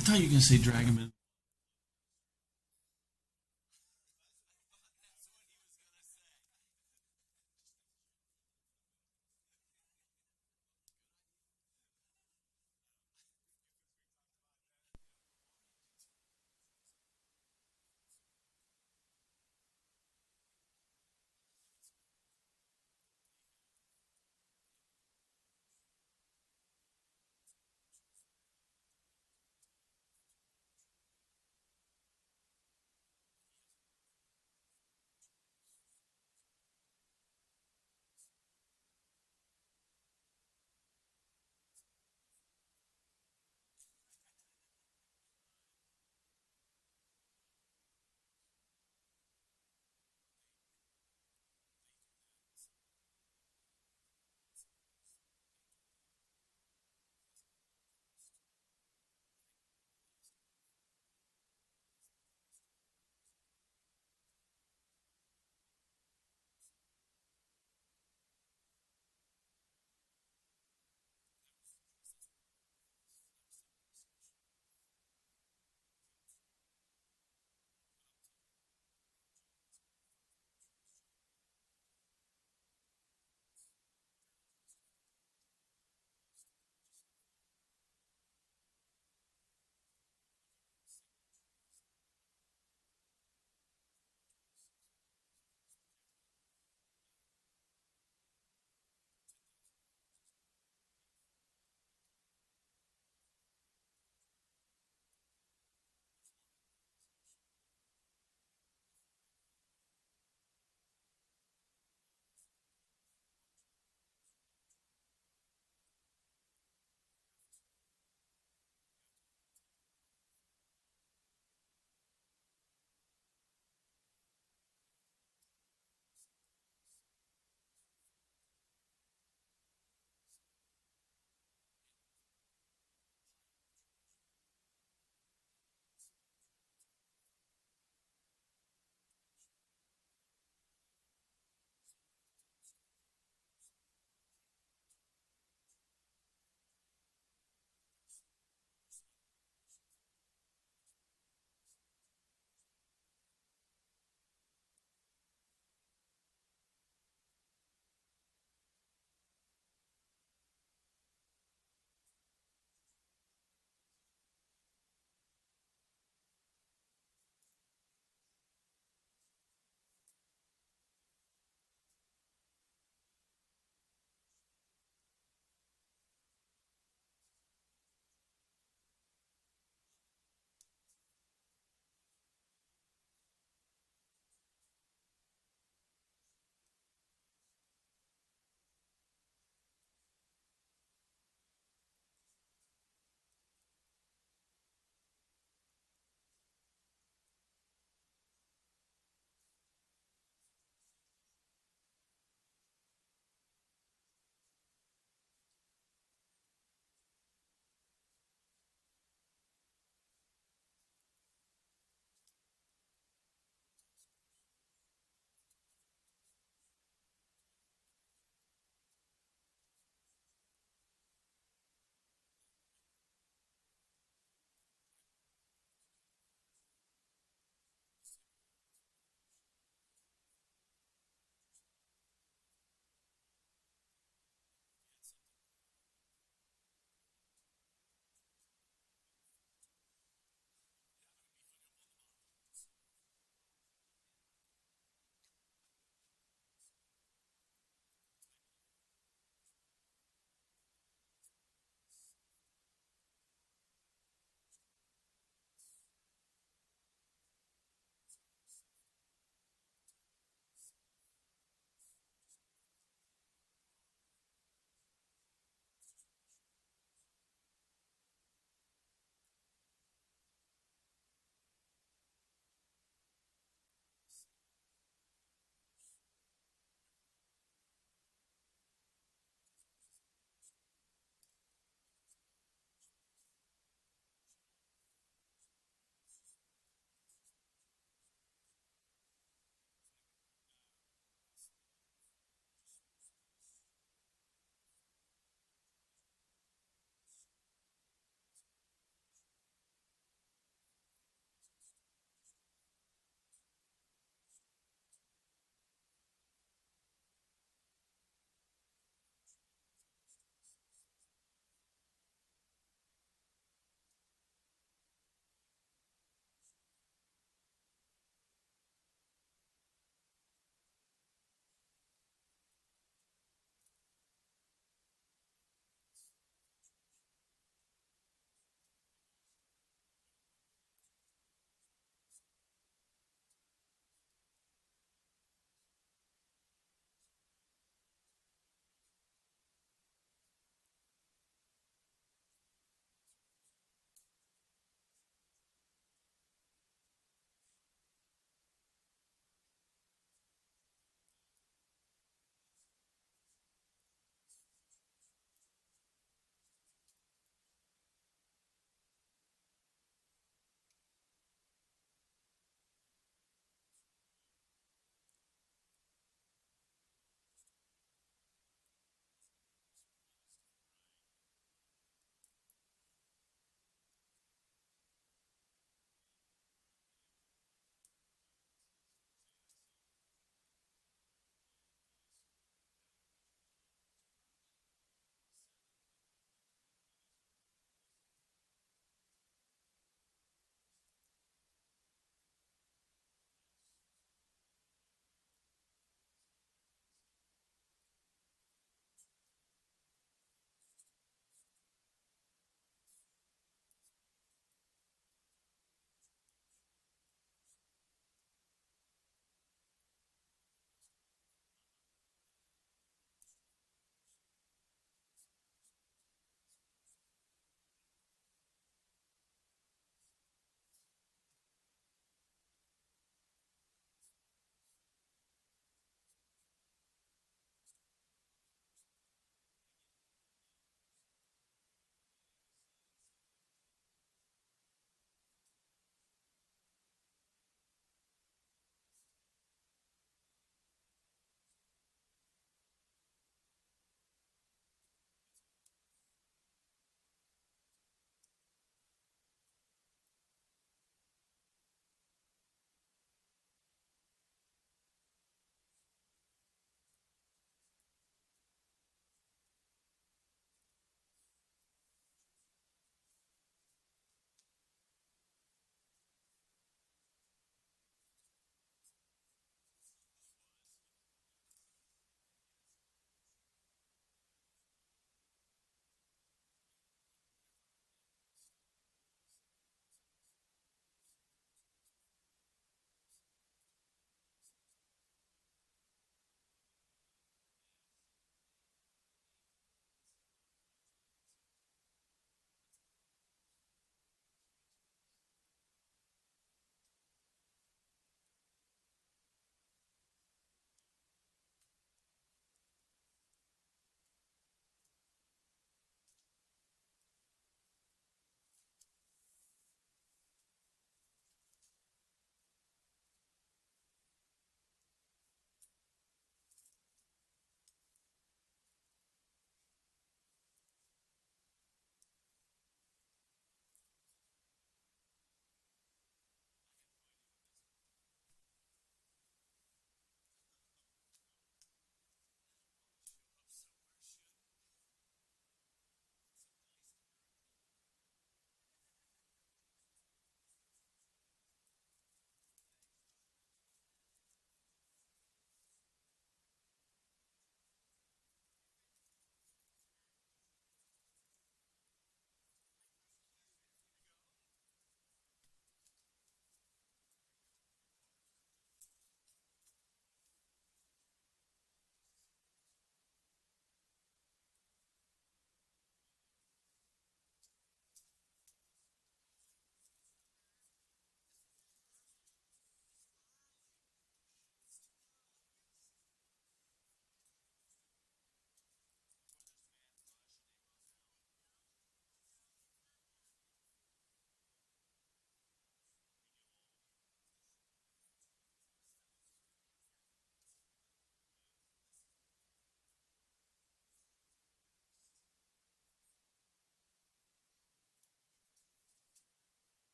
thought you were gonna say drag him in.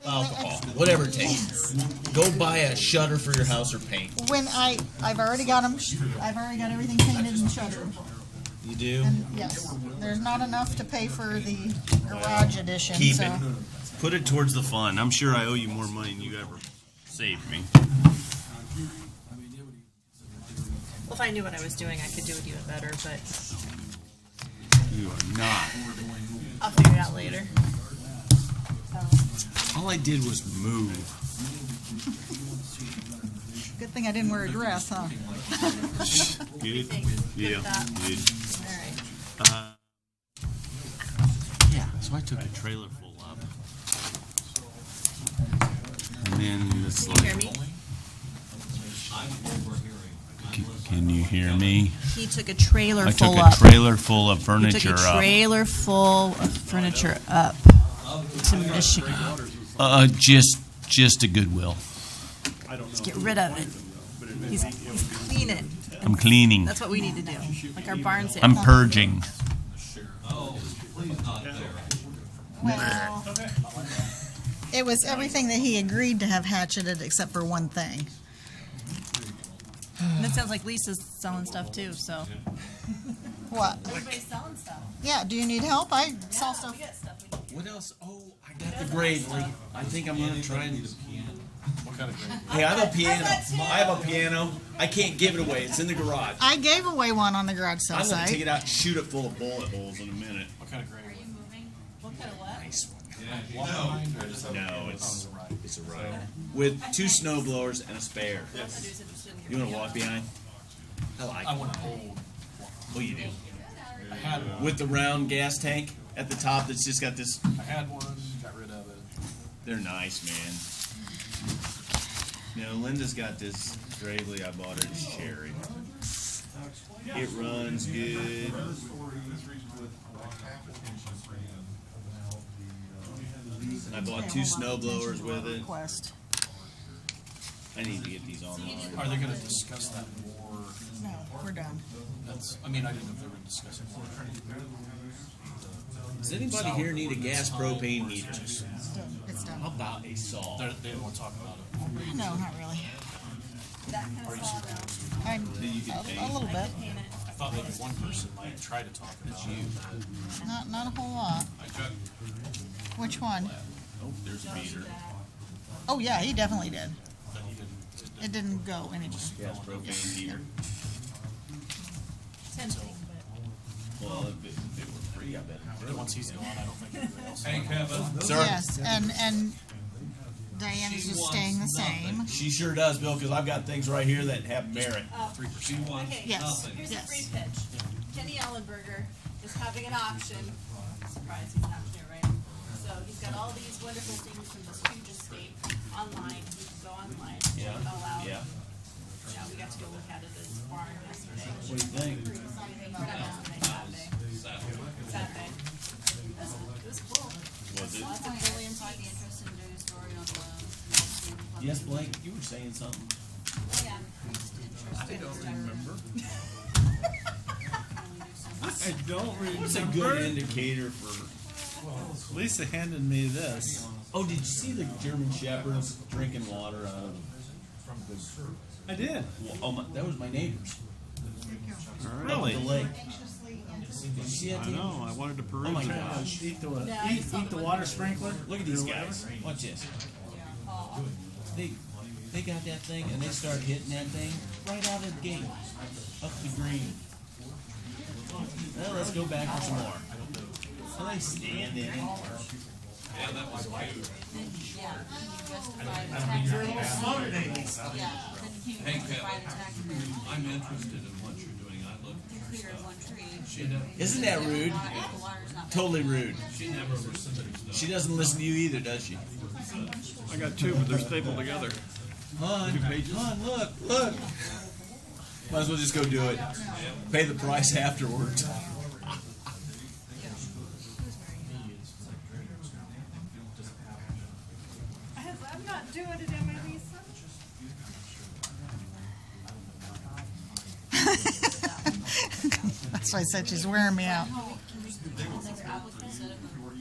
alcohol, whatever it takes. Go buy a shutter for your house or paint. When I've already got them, I've already got everything painted and shuttered. You do? And yes, there's not enough to pay for the garage edition. Keep so. it. Put it towards the fun. I'm sure I owe you more money than you ever saved me. Well, if I knew what I was doing, I could do it even better, but You are not. I'll figure it out later. All I did was move. Good thing I didn't wear a dress, huh? Good? Yeah. Good. All right. Yeah, so I took a trailer full up. And then it's Can you hear like, me? can you hear me? He took a trailer I full took up. a trailer full of He furniture took a up. trailer full of furniture up to Michigan. Just a Goodwill. Let's get rid of it. He's cleaning. I'm cleaning. That's what we need to do. Like our barn sale. I'm purging. Well, it was everything that he agreed to have hatcheted except for one thing. And it sounds like Lisa's selling stuff too, so. What? Everybody's selling stuff. Yeah, do you need help? I saw stuff. We got stuff. What else? Oh, I got the grade. I think I'm going to try and... What kind of grade? Hey, I have a piano. I have a piano. I can't give it away. It's in the garage. I gave away one on the garage sale I'm going to take site. it out and shoot it full of bullet holes in a minute. What kind of grade? What kind of what? Nice one. Walk behind or just No, it's a ride. With 2 snow blowers and a spare. You want to walk behind? I like I it. want to hold. Oh, you do. I had one. With the round gas tank at the top that's just got this... I had one. Got rid of it. They're nice, man. You know, Linda's got this Gravely. I bought her this Cherry. It runs good. I bought 2 snow blowers with it. Request. I need to get these online. Are they going to discuss that more? No, we're done. That's. I mean, I didn't know if they were going to discuss it more. Does anybody here need a gas propane heater? It's done. How about a saw? They didn't want to talk about it. No, not really. I'm a little bit. I thought maybe one person might try to talk about it. Not a whole lot. Which one? Oh, there's a meter. Oh yeah, he definitely did. But he didn't. It didn't go anywhere. Gas propane heater. Tempting, Well, if it were free, I bet. But once he's gone, I don't think anybody else. Hey, Kevin. Sir? Yes, and Diana's just staying the same. She sure does, Bill, because I've got things right here that have merit. 3%. She wants Okay, Yes. nothing. here's Yes. a free pitch. Kenny Ellenberger is having an auction. Surprise, he's an auctioneer, right? So he's got all these wonderful things from this huge estate online. You can go online, check it all out. Yeah. Yeah, we got to go look at it at his barn yesterday. What do you think? Not yesterday, Saturday. It was cool. Was it? Lots of Williams might be interested in doing a story on the. Yes, Blake, you were saying something. Yeah. I don't remember. I don't What's a remember. good indicator for... Lisa handed me this. Oh, did you see the German Shepherds drinking water out of... I did. Well, oh, that was my neighbors. Really? The lake. Did you see that? I Tim? know. I wanted to peruse Oh my it. gosh. Eat the water sprinkler. Look at these guys. Watch this. They got that thing and they start hitting that thing right out of the gate. Up the green. Well, let's go back for some more. So they stand in it. Yeah, that was cute. Hey, Kevin, I'm interested in what you're doing. I look for stuff. She never, Isn't that rude? Totally rude. she never was somebody's dog. She doesn't listen to you either, does she? I got 2, but they're stapled together. Hon, look. Might as well just go do it. Pay the price afterwards. I'm not doing it, am I, Lisa? That's why I said she's wearing me out.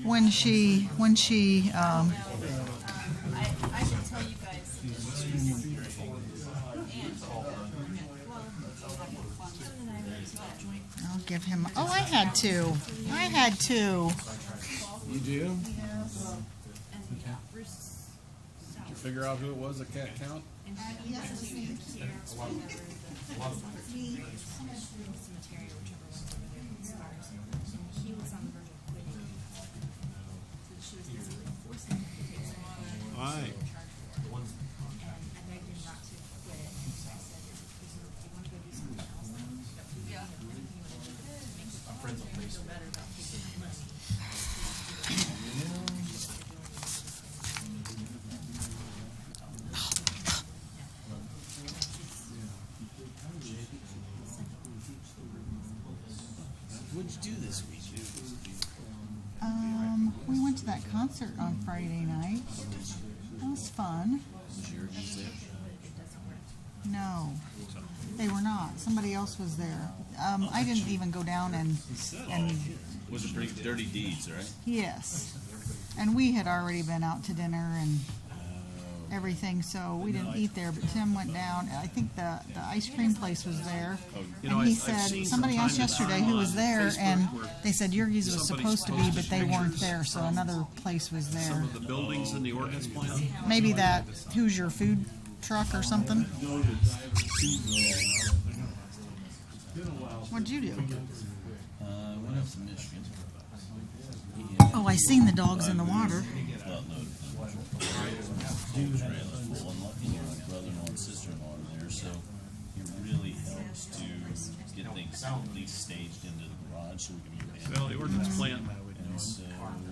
When she give him. Oh, I had two. I had two. You do? And Bruce Did you figure out who it was that can't count? he was on the verge of quitting. So she was basically forcing him to take some on. Aye. And I begged him not to quit. I said, do you want to go do something else now? Yeah. I'm friends with Feel better about taking my money. What'd you do this week? We went to that concert on Friday night. That was fun. Was your there? No, they were not. Somebody else was there. I didn't even go down and Was it pretty dirty deeds, right? yes, and we had already been out to dinner and everything, so we didn't eat there. But Tim went down. I think the ice cream place was there, You know, and he I've said seen somebody from asked time to yesterday time who was on there, Facebook and where they said Yergis was somebody's supposed to be, but posted they weren't pictures there, so another place was some there. of the buildings in the ordinance plan. Maybe that Hoosier food truck or something. What'd you do? Went up to Michigan. Oh, I seen the dogs in the water. Well, no, trailer full, and luckily my brother-in-law and sister-in-law are there, so it really helps to get things at least staged into the garage so we can move in. Well, the ordinance plan And so I'm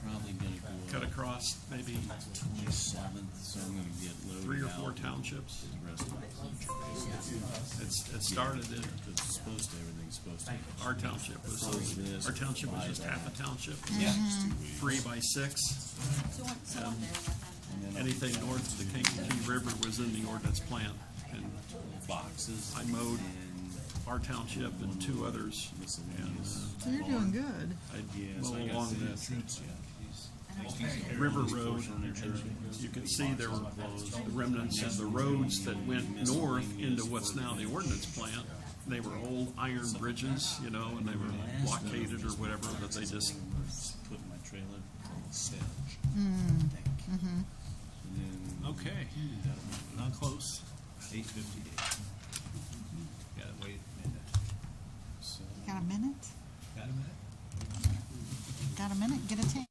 probably gonna go cut across maybe 27th, so I'm gonna get loaded 3 or out 4 townships. the rest of my country. It started in It's supposed to, everything's supposed to. our township was just half a township. Yeah. Just 2 weeks. 3 by 6. Anything north of the Kankakee River was in the ordinance plan, and Boxes. I mowed and our township and 2 others, and miscellaneous. So you're doing good. I'd Yes, mow I got along some that fruits, yeah. river road, and you could see there were the remnants of the roads that went north into what's now the ordinance plant. They were old iron bridges, you know, and they were blockaded or whatever, but they just, Put in my trailer, stench. Okay, not close. 8:58. Gotta wait a minute. So, Got a minute? Got a minute? Got a minute? Get a tank.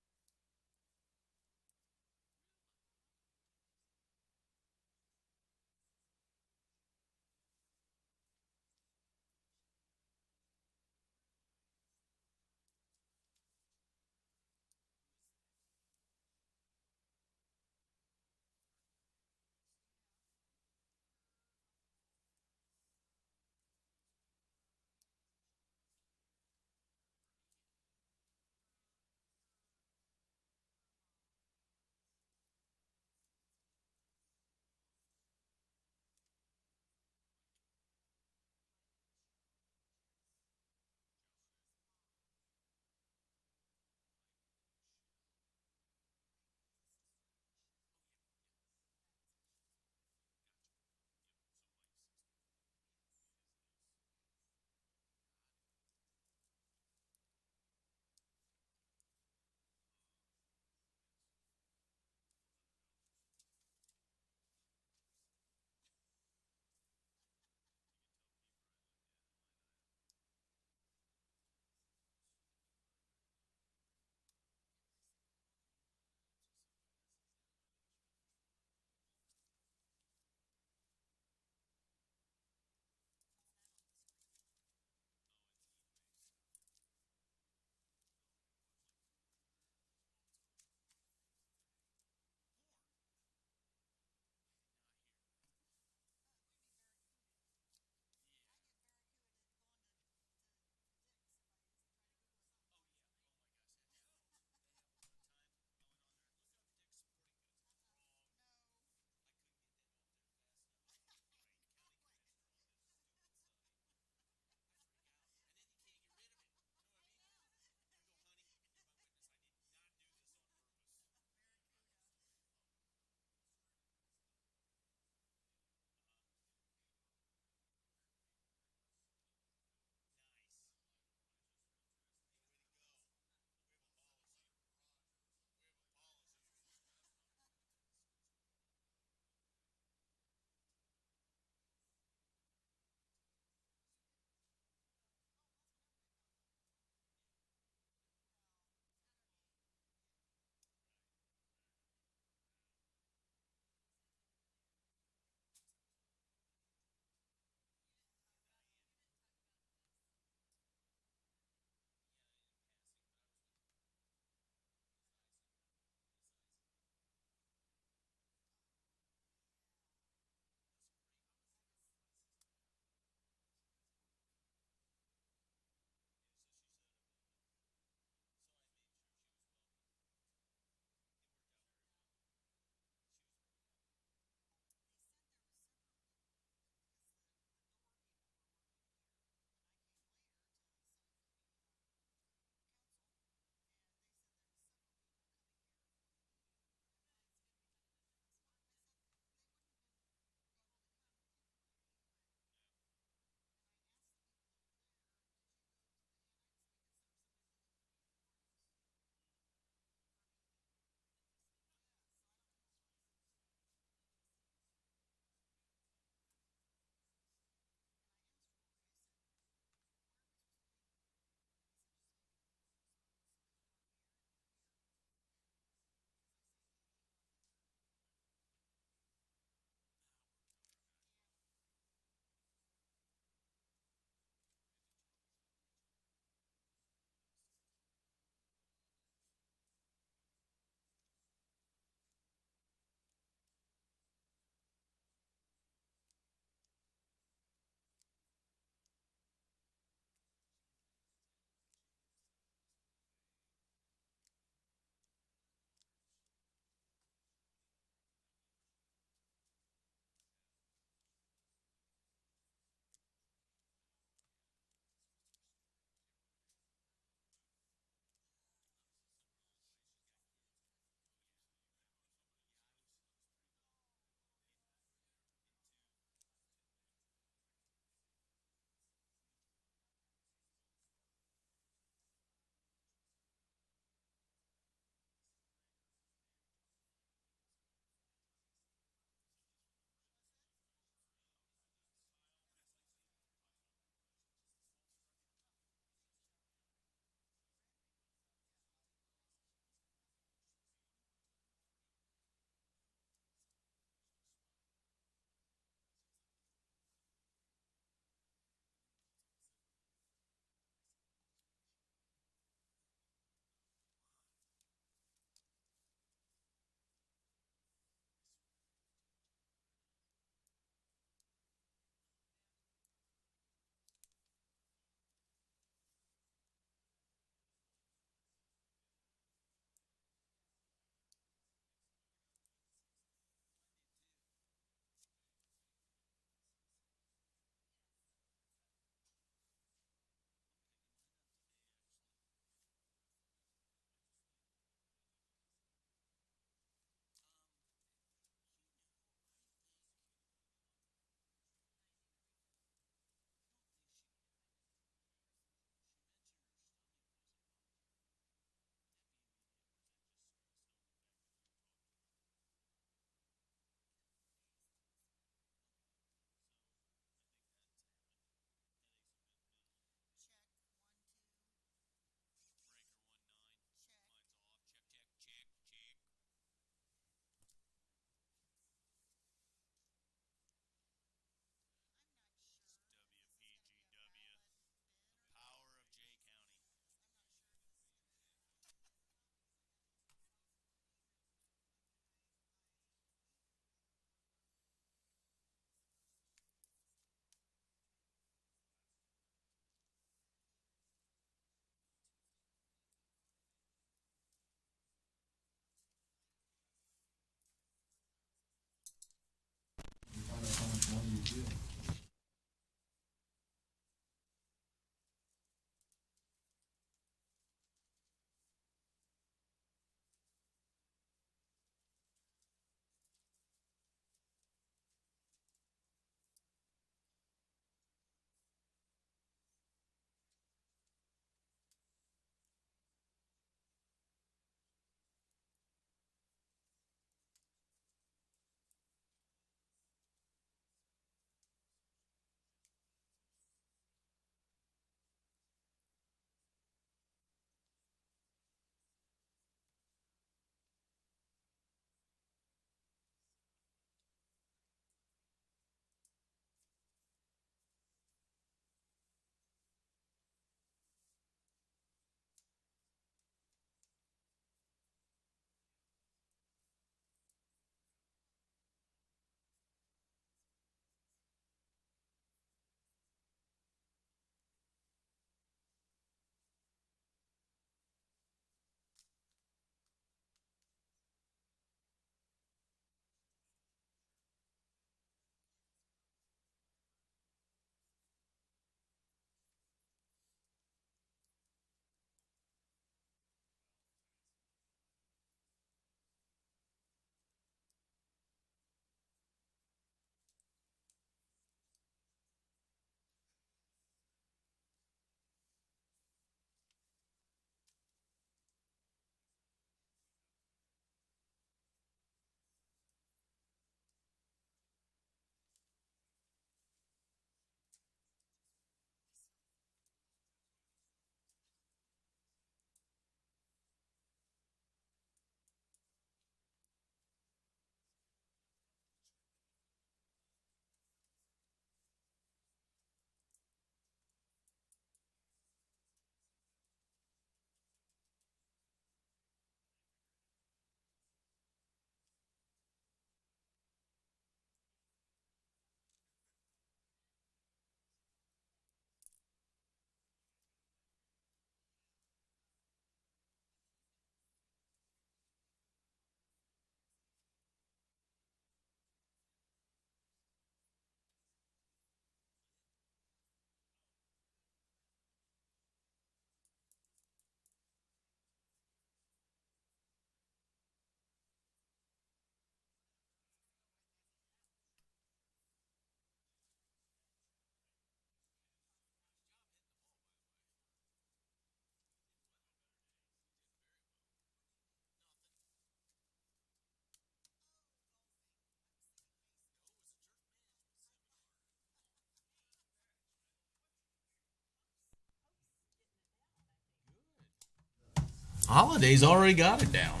Holidays already got it down.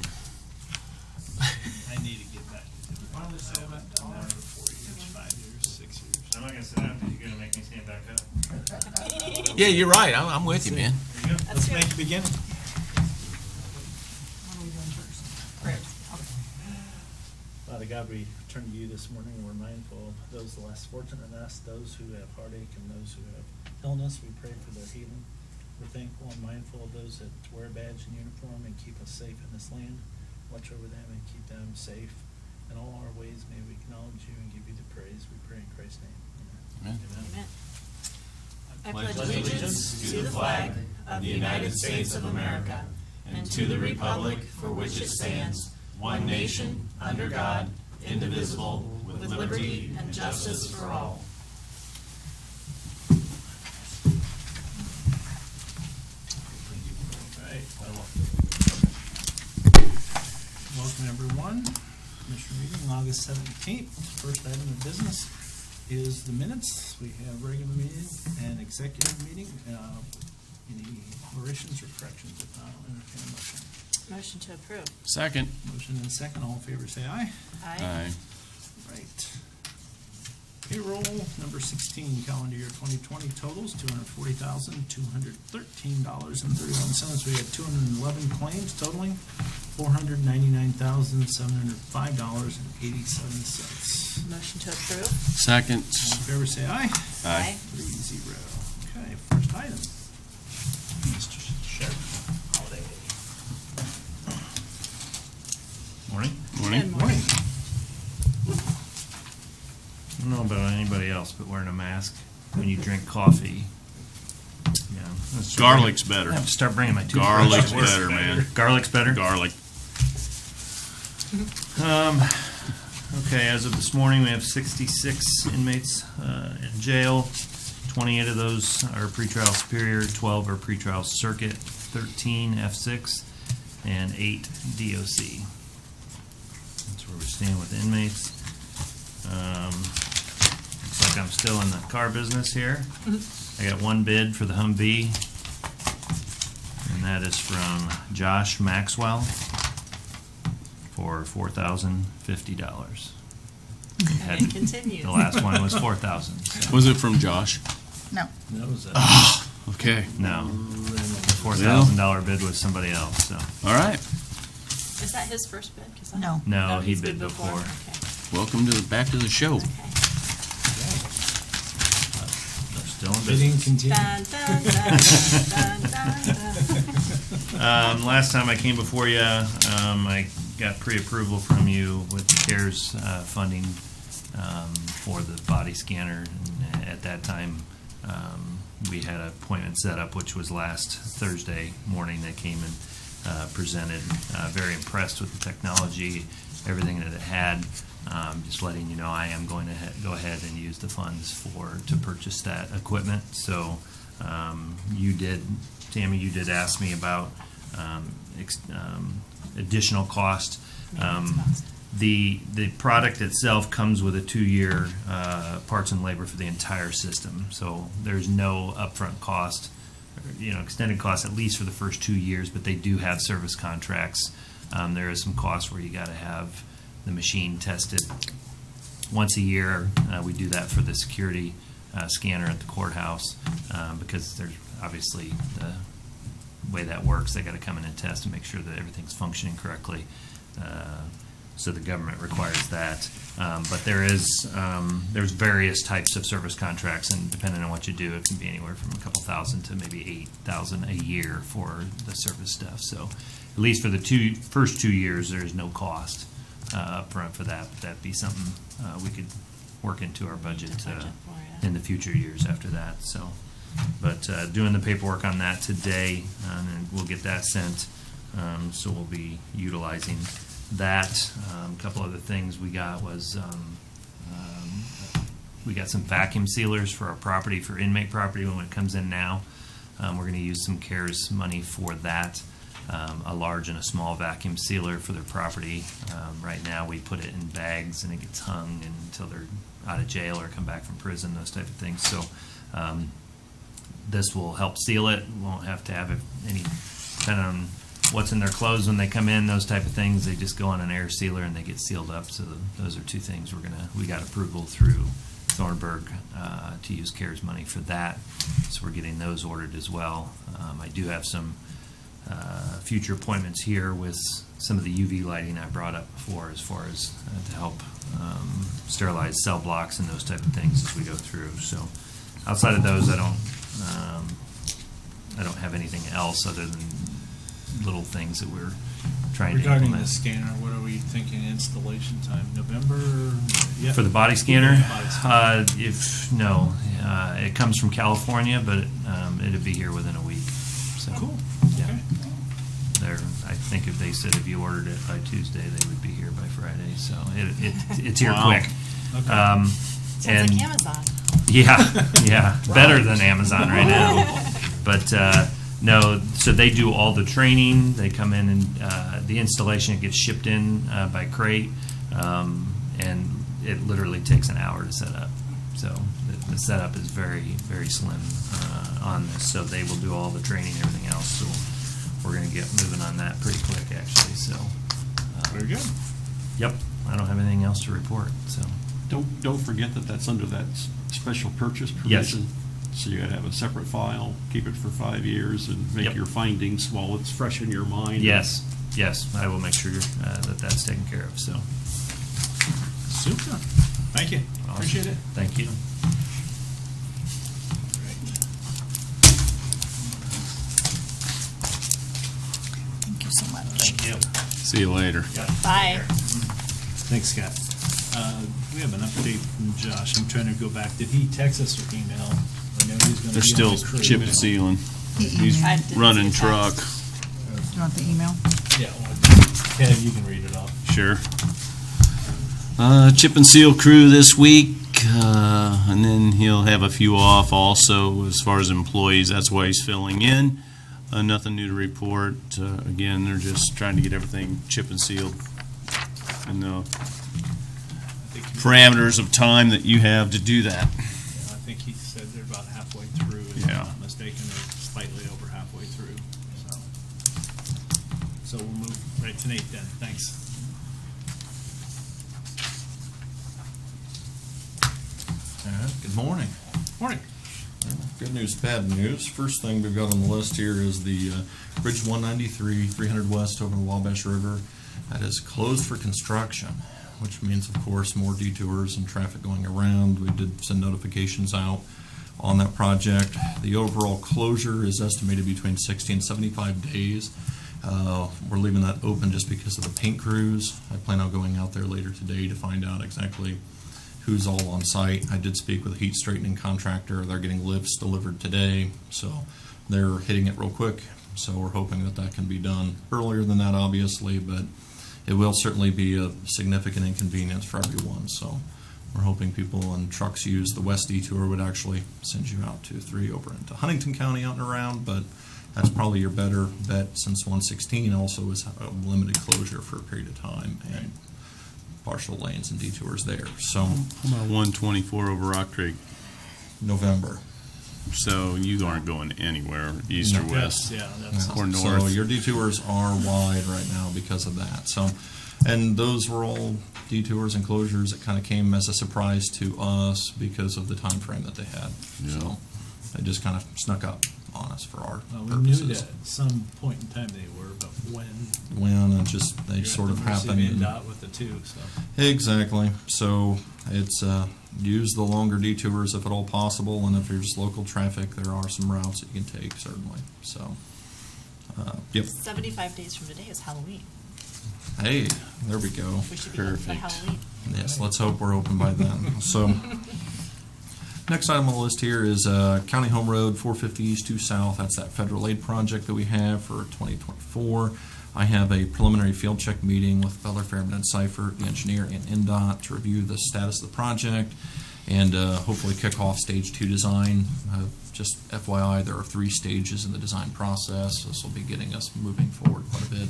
I need to get back. Why don't they say I've done that for 4 years, 5 years, 6 years? I'm not gonna sit down because you're gonna make me stand back up. Yeah, you're right. I'm with you, man. Let's make a beginning. What are we doing first? Prayers. Okay. Father God, we turn to you this morning, and we're mindful of those less fortunate than us, those who have heartache and those who have illness. We pray for their healing. We're thankful and mindful of those that wear a badge and uniform and keep us safe in this land. Watch over them and keep them safe. In all our ways, may we acknowledge you and give you the praise. We pray in Christ's name. Amen. Amen. I pledge allegiance to the flag of the United States of America and to the republic for which it stands, one nation, under God, indivisible, with liberty and justice for all. Welcome, everyone. Commissioner meeting, August 17th. First item of business is the minutes. We have regular meeting and executive meeting. Any corrections or corrections? If not, I'll entertain a motion. Motion to approve. Second. Motion and second. All in favor, say aye. Aye. Right. Payroll number 16, calendar year 2020 totals $240,213.31. We had 211 claims totaling $499,705.87. Motion to approve. Second. All in favor, say aye. Aye. 3-0. Okay, first item. Mr. Sheriff. Holiday. Morning. Morning. Good morning. I don't know about anybody else, but wearing a mask when you drink coffee. Yeah. let's start Garlic's bringing- better. I have to start bringing my toothbrush Garlic's to work. better, man. Garlic's better? Garlic. Okay, as of this morning, we have 66 inmates in jail. 28 of those are pretrial superior, 12 are pretrial circuit, 13 F6, and 8 DOC. That's where we stand with inmates. Looks like I'm still in the car business here. I got one bid for the Humvee, and that is from Josh Maxwell for $4,050. And it continues. The last one was 4,000. So. Was it from Josh? No. That was a Okay. No, the $4,000 bid was somebody else. So All right. Is that his first bid? 'Cause I- No. no, he he's bid before. Okay. Welcome to back to the show. Okay. They're still in bidding business. continued. Dun, dun, dun, dun, dun, dun. Last time I came before you, I got pre-approval from you with the CARES funding for the body scanner. And at that time, we had an appointment set up, which was last Thursday morning. They came and presented. Very impressed with the technology, everything that it had. Just letting you know, I am going to go ahead and use the funds to purchase that equipment. So Tammy, you did ask me about additional cost. The product itself comes with a 2-year parts and labor for the entire system. So there's no upfront cost, extended cost at least for the first 2 years, but they do have service contracts. There is some cost where you got to have the machine tested once a year. We do that for the security scanner at the courthouse because there's obviously the way that works. They got to come in and test and make sure that everything's functioning correctly. So the government requires that. But there's various types of service contracts, and depending on what you do, it can be anywhere from a couple thousand to maybe $8,000 a year for the service stuff. So at least for the first 2 years, there's no cost up front for that. But that'd be something we could work into our budget in the future years after that. So, but doing the paperwork on that today, and we'll get that sent. So we'll be utilizing that. A couple other things we got was we got some vacuum sealers for our property, for inmate property when it comes in now. We're going to use some CARES money for that. A large and a small vacuum sealer for their property. Right now we put it in bags and it gets hung until they're out of jail or come back from prison, those type of things. So this will help seal it. We won't have to have any, depending on what's in their clothes when they come in, those type of things, they just go on an air sealer and they get sealed up. So those are two things we got approval through Thornburg to use CARES money for that. So we're getting those ordered as well. I do have some future appointments here with some of the UV lighting I brought up before, as far as to help sterilize cell blocks and those type of things as we go through. So outside of those, I don't have anything else other than little things that we're trying Regarding to the implement. scanner, what are we thinking installation time? November? Yeah. For the body scanner, Body scanner. it comes from California, but it'll be here within a week. So, Cool. Yeah. Okay. I think if they said if you ordered it by Tuesday, they would be here by Friday. So it's here Wow. quick. Okay. Sounds And like Amazon. yeah, better than Amazon right now. But no, so they do all the training. They come in and the installation, it gets shipped in by crate, and it literally takes an hour to set up. So the setup is very, very slim on this. So they will do all the training and everything else. So we're going to get moving on that pretty quick, actually. So Very good. yep, I don't have anything else to report. So Don't forget that that's under that special purchase Yes. provision. So you gotta have a separate file, keep it for 5 years, and make Yep. your findings while it's fresh in your mind. yes, I will make sure that that's taken care of. So Super. Thank you. awesome. Appreciate it. Thank you. Thank you so much. See you later. Bye. Thanks, Scott. We have an update from Josh. I'm trying to go back. Did he text us or email? I know he's gonna They're be still on the crew. chip and sealing. He's I didn't running see the truck. text. Do you want the email? Yeah, well, Kev, you can read it off. Sure. Chip and seal crew this week, and then he'll have a few off also as far as employees. That's why he's filling in. Nothing new to report. Again, they're just trying to get everything chip and sealed in the parameters of time that you have to do that. Yeah, I think he said they're about halfway through, if I'm Yeah. not mistaken, or slightly over halfway through, so. So we'll move right to Nate then, thanks. All right, good morning. Morning. Good news, bad news. First thing we've got on the list here is the Bridge 193, 300 West over the Wabash River. That is closed for construction, which means, of course, more detours and traffic going around. We did send notifications out on that project. The overall closure is estimated between 60 and 75 days. We're leaving that open just because of the paint crews. I plan on going out there later today to find out exactly who's all on site. I did speak with a heat straightening contractor. They're getting lifts delivered today, so they're hitting it real quick. So we're hoping that that can be done earlier than that, obviously, but it will certainly be a significant inconvenience for everyone. So we're hoping people and trucks use the West Detour would actually send you out to 3 over into Huntington County out and around, but that's probably your better bet since 116 also is a limited closure for a period of time and partial lanes and detours there. So How about 124 over Rock Creek? November. So you aren't going anywhere, east or No. west? Yeah, that's, Or north. So your detours are wide right now because of that. So, and those were all detours and closures that kind of came as a surprise to us because of the time frame that they had. Yeah. So they just kind of snuck up on us for our we knew purposes. that at some point in time they were, but when? When and just they You're sort at of the mercy happened. and- NDOT with the two, so. Exactly. So it's use the longer detours if at all possible, and if there's local traffic, there are some routes that you can take certainly. So, yep. 75 days from today is Halloween. Hey, there we go. We should be open by Perfect. Halloween. Yes, let's hope we're open by then. So, next item on the list here is County Home Road 450 East 2 South. That's that federal aid project that we have for 2024. I have a preliminary field check meeting with Butler, Fairman, and Seifert, the engineer, and NDOT to review the status of the project and hopefully kick off Stage 2 design. Just FYI, there are 3 stages in the design process. This will be getting us moving forward quite a bit.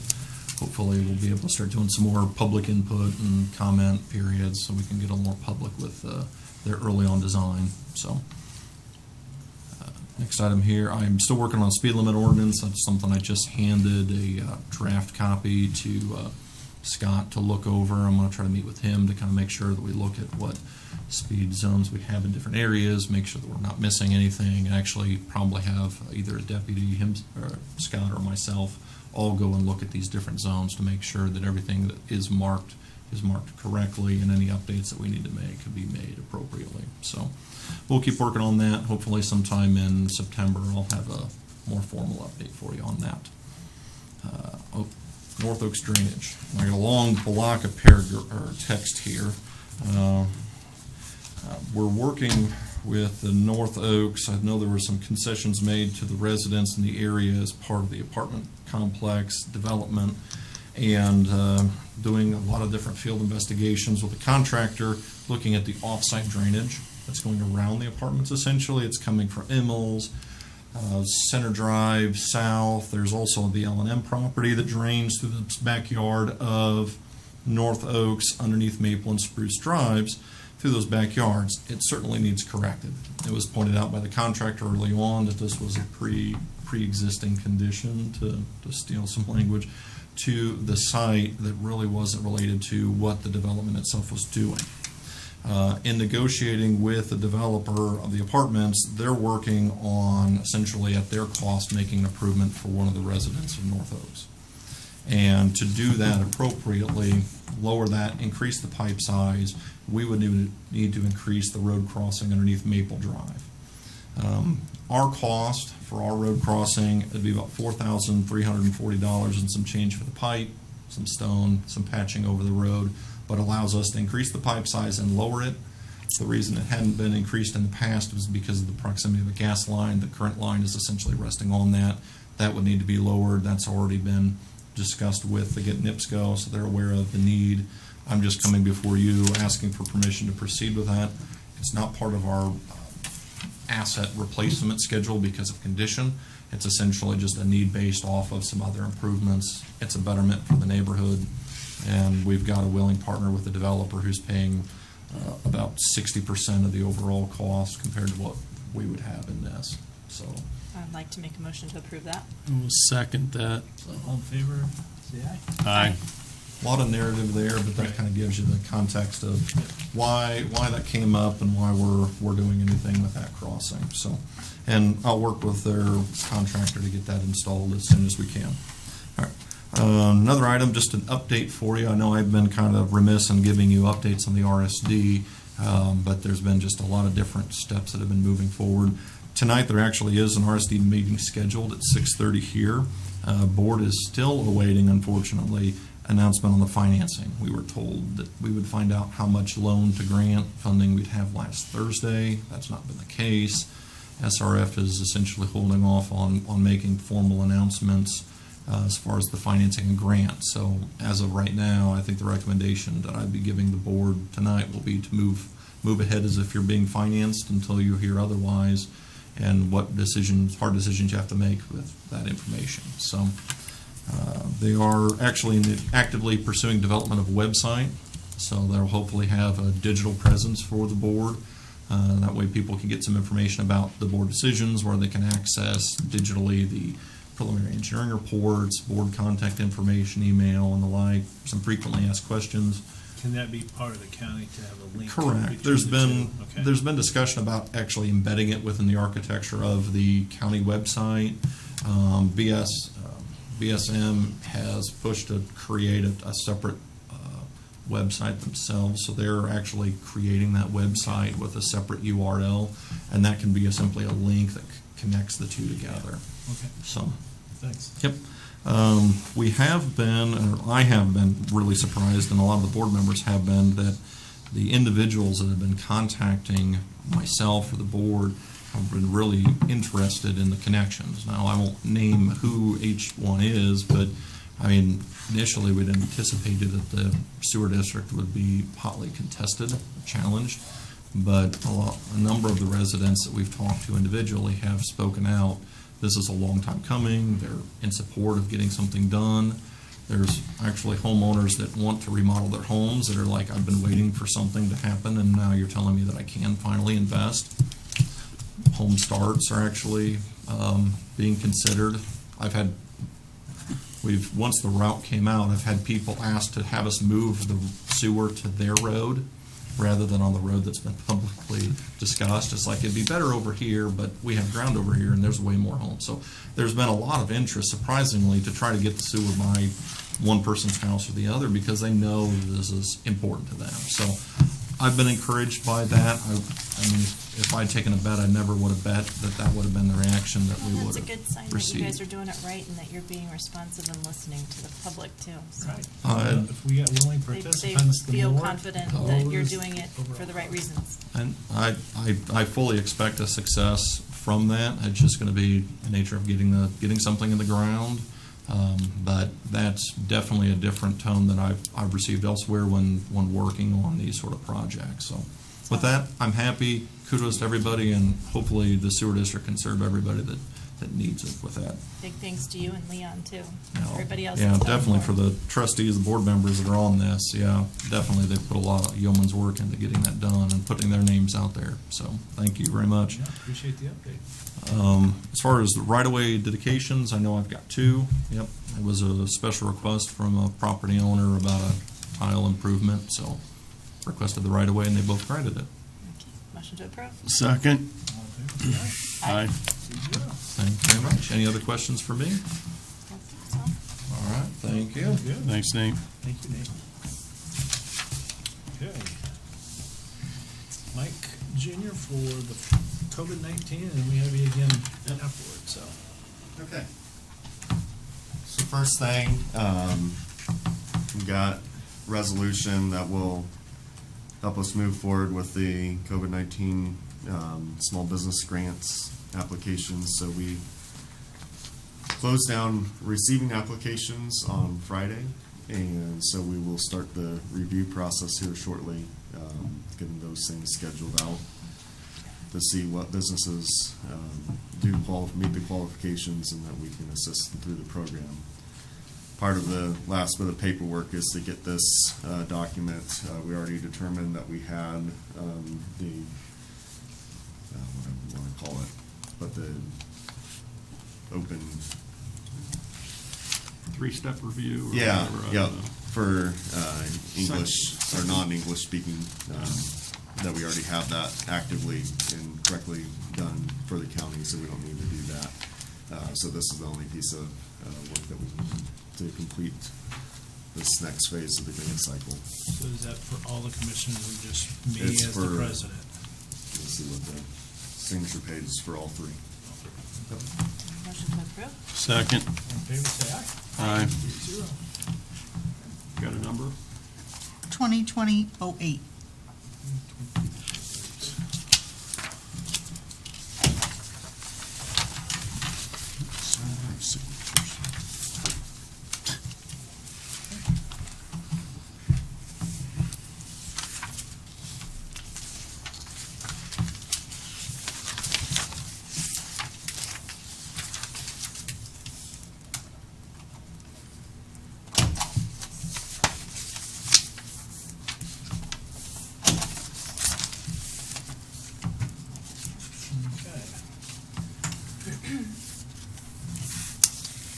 Hopefully, we'll be able to start doing some more public input and comment periods so we can get a little more public with their early on design. So, Next item here, I'm still working on speed limit ordinance. That's something I just handed a draft copy to Scott to look over. I'm going to try to meet with him to kind of make sure that we look at what speed zones we have in different areas, make sure that we're not missing anything, and actually probably have either a deputy, him, or Scott, or myself all go and look at these different zones to make sure that everything that is marked correctly, and any updates that we need to make can be made appropriately. So we'll keep working on that. Hopefully sometime in September I'll have a more formal update for you on that. North Oaks drainage. I got a long block of text here. We're working with the North Oaks. I know there were some concessions made to the residents in the area as part of the apartment complex development, and doing a lot of different field investigations with the contractor, looking at the off-site drainage that's going around the apartments. Essentially, it's coming from Immels, Center Drive south. There's also the L&M property that drains through the backyard of North Oaks underneath Maple and Spruce Drives through those backyards. It certainly needs corrected. It was pointed out by the contractor early on that this was a pre-existing condition, to steal some language, to the site that really wasn't related to what the development itself was doing. In negotiating with the developer of the apartments, they're working on, essentially at their cost, making an improvement for one of the residents of North Oaks. And to do that appropriately, lower that, increase the pipe size, we would need to increase the road crossing underneath Maple Drive. Our cost for our road crossing would be about $4,340 and some change for the pipe, some stone, some patching over the road, but allows us to increase the pipe size and lower it. The reason it hadn't been increased in the past was because of the proximity of the gas line. The current line is essentially resting on that. That would need to be lowered. That's already been discussed with the NIPSCO, so they're aware of the need. I'm just coming before you asking for permission to proceed with that. It's not part of our asset replacement schedule because of condition. It's essentially just a need based off of some other improvements. It's a betterment for the neighborhood, and we've got a willing partner with the developer who's paying about 60% of the overall cost compared to what we would have in this. So I'd like to make a motion to approve that. We'll second that. All in favor, say aye. Aye. a lot of narrative there, but that kind of gives you the context of why that came up and why we're doing anything with that crossing. So, and I'll work with their contractor to get that installed as soon as we can. All right. Another item, just an update for you. I know I've been kind of remiss in giving you updates on the RSD, but there's been just a lot of different steps that have been moving forward. Tonight there actually is an Rsd meeting scheduled at 6:30 here. Board is still awaiting, unfortunately, announcement on the financing. We were told that we would find out how much loan to grant funding we'd have last Thursday. That's not been the case. SRF is essentially holding off on making formal announcements as far as the financing and grant. So as of right now, I think the recommendation that I'd be giving the board tonight will be to move ahead as if you're being financed until you hear otherwise, and what hard decisions you have to make with that information. So they are actually actively pursuing development of a website, so they'll hopefully have a digital presence for the board. That way people can get some information about the board decisions, where they can access digitally the preliminary engineering reports, board contact information, email, and the like, some frequently asked questions. Can that be part of the county to have a link? Correct. between There's been discussion about actually embedding it within the architecture of the county website. BSM has pushed to create a separate website themselves, so they're actually creating that website with a separate URL, and that can be simply a link that connects the two together. Okay. So, Thanks. yep. We have been, or I have been really surprised, and a lot of the board members have been, that the individuals that have been contacting myself or the board have been really interested in the connections. Now, I won't name who each one is, but I mean, initially we'd anticipated that the sewer district would be hotly contested, challenged, but a number of the residents that we've talked to individually have spoken out. This is a long time coming. They're in support of getting something done. There's actually homeowners that want to remodel their homes that are like, I've been waiting for something to happen, and now you're telling me that I can finally invest. home starts are actually being considered. Once the route came out, I've had people ask to have us move the sewer to their road rather than on the road that's been publicly discussed. It's like, it'd be better over here, but we have ground over here and there's way more homes. So there's been a lot of interest, surprisingly, to try to get the sewer by one person's house or the other because they know this is important to them. So I've been encouraged by that. I mean, if I'd taken a bet, I never would have bet that would have been the reaction that we Well, would that's have a good sign that received. you guys are doing it right and that you're being responsive and listening to the public too. So Right. Uh, If we get willing they participants, the feel more confident that you're dollars doing it for the right reasons. And I fully expect a success from that. It's just going to be the nature of getting something in the ground. But that's definitely a different tone that I've received elsewhere when working on these sort of projects. So with that, I'm happy. Kudos to everybody, and hopefully the sewer district can serve everybody that needs it with that. Big thanks to you and Leon too. Now, Everybody else. yeah, that's done definitely it. for the trustees, the board members that are on this. Yeah, definitely they put a lot of yeoman's work into getting that done and putting their names out there. So thank you very much. Yeah, appreciate the update. As far as the right-of-way dedications, I know I've got two. Yep, it was a special request from a property owner about a tile improvement, so requested the right-of-way and they both granted it. Okay. Motion to approve. Second. All in favor, say aye. Aye. 3-0. Thank you very much. Any other questions for me? That's all. All right, thank you. Good. Thanks, Nate. Thank you, Nate. Okay. Mike Jr. for the COVID-19, and we have you again afterwards, so. Okay. So first thing, we got resolution that will help us move forward with the COVID-19 small business grants applications. So we closed down receiving applications on Friday, and so we will start the review process here shortly, getting those things scheduled out to see what businesses meet the qualifications and that we can assist them through the program. Part of the last bit of paperwork is to get this document. We already determined that we had the whatever you want to call it, but the open Three-step review. Or yeah, whatever, I yeah, don't know. for English or non-English speaking, that we already have that actively and correctly done for the county, so we don't need to do that. So this is the only piece of work that we need to complete this next phase of the grant cycle. So is that for all the commissioners or just me It's as for- the president? Let's see what the signature page is for all three. Motion to approve. Second. All in favor, say aye. Aye. 3-0. Got a number? 2020-08.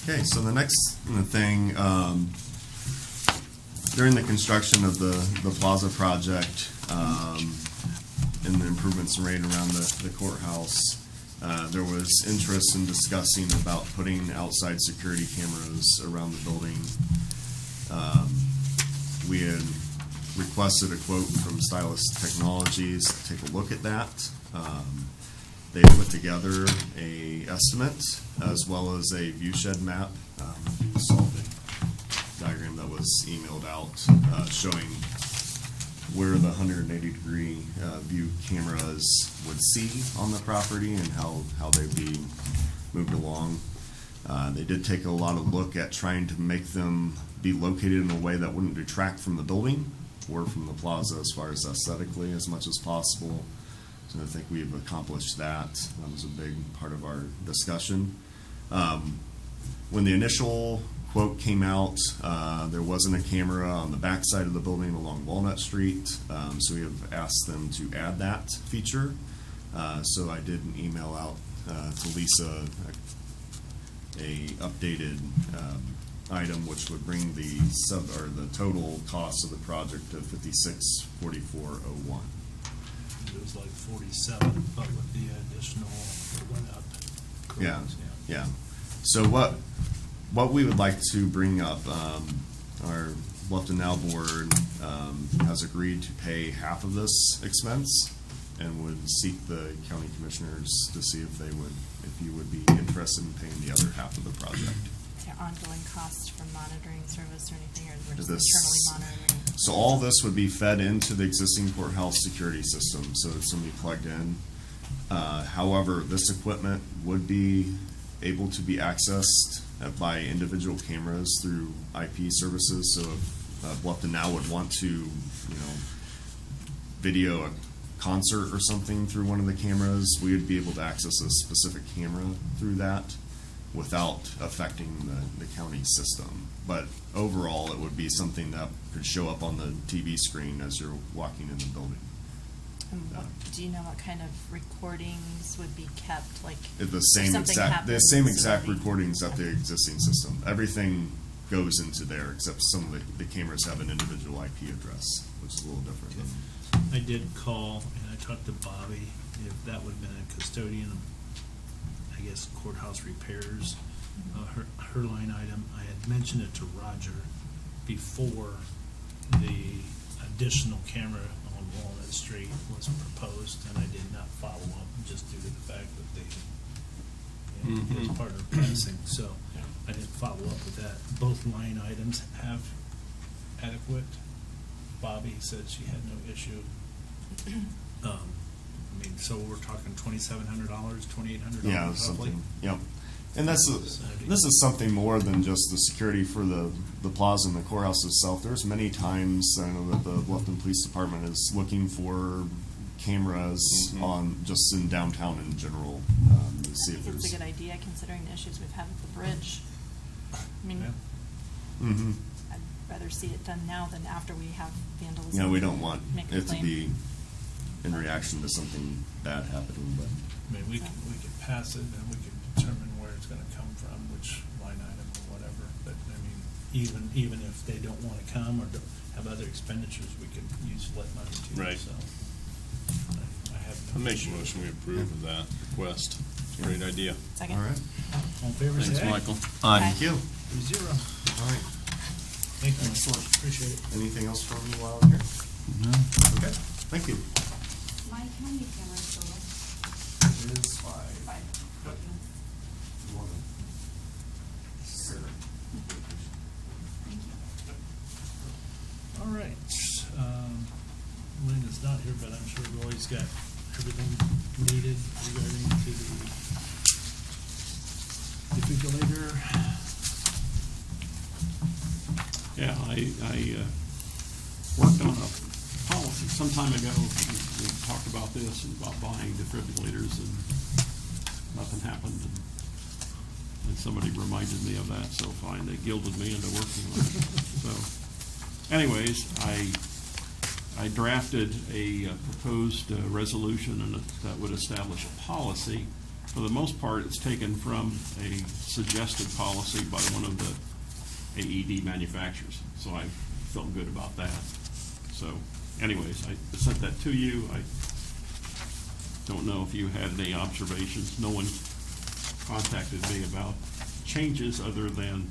Okay, so the next thing, during the construction of the plaza project, and the improvements made around the courthouse, there was interest in discussing about putting outside security cameras around the building. We had requested a quote from Stylus Technologies to take a look at that. They put together a estimate as well as a view shed map, solid diagram that was emailed out, showing where the 180-degree view cameras would see on the property and how they'd be moved along. They did take a lot of look at trying to make them be located in a way that wouldn't detract from the building or from the plaza as far as aesthetically as much as possible. So I think we've accomplished that. That was a big part of our discussion. When the initial quote came out, there wasn't a camera on the back side of the building along Walnut Street, so we have asked them to add that feature. So I did an email out to Lisa a updated item which would bring the the total cost of the project to $56,4401. It was like 47, but with the additional, it went up. Yeah, yeah. So what we would like to bring up, our Bluffton Now board has agreed to pay half of this expense and would seek the county commissioners to see if you would be interested in paying the other half of the project. Is there ongoing costs for monitoring service or anything, or we're Is just this- internally monitoring? So all this would be fed into the existing courthouse security system, so it's going to be plugged in. However, this equipment would be able to be accessed by individual cameras through IP services. So if Bluffton Now would want to, video a concert or something through one of the cameras, we would be able to access a specific camera through that without affecting the county system. But overall, it would be something that could show up on the TV screen as you're walking in the building. And do you know what kind of recordings would be kept, like? The same something exact happens, somebody- recordings at the existing system. Everything goes into there except some of the cameras have an individual IP address, which is a little different. I did call and I talked to Bobby, if that would have been a custodian, I guess courthouse repairs, her line item. I had mentioned it to Roger before the additional camera on Walnut Street was proposed, and I did not follow up just due to the fact that it was part of pricing, so I didn't follow up with that. Both line items have adequate. Bobby said she had no issue. So we're talking $2,700, $2,800 Yeah, roughly. something. Yep. And this is something more than just the security for the plaza and the courthouse itself. There's many times I know that the Bluffton Police Department is looking for cameras on just in downtown in general to see I if think it's there's. a good idea considering the issues we've had with the bridge. I mean, Mm-hmm. I'd rather see it done now than after we have vandalism. You know, we don't want Make a it to claim. be in reaction to something bad happening, but. I mean, we could pass it and we could determine where it's gonna come from, which line item or whatever. But I mean, even if they don't wanna come or don't have other expenditures, we could use lit money too. Right. So I have no I'll make a issue. motion we approve of that request. It's a great idea. Second. All right. All in favor, say Thanks, aye. Michael. Thank you. 3-0. All right. Thank you. Excellent. Appreciate it. Anything else from you while I'm here? No. Okay. Thank you. Mike, how many cameras total? It is 5. Five. Sure. Thank you. All right. Linda's not here, but I'm sure Roy's got everything needed regarding to the defibrillator. Yeah, I worked on a policy some time ago. We talked about this and about buying defibrillators, and nothing happened. And somebody reminded me of that, so fine, they guilted me into working on it. So, anyways, I drafted a proposed resolution and that would establish a policy. For the most part, it's taken from a suggested policy by one of the AED manufacturers, so I felt good about that. So, anyways, I sent that to you. I don't know if you had any observations. No one contacted me about changes other than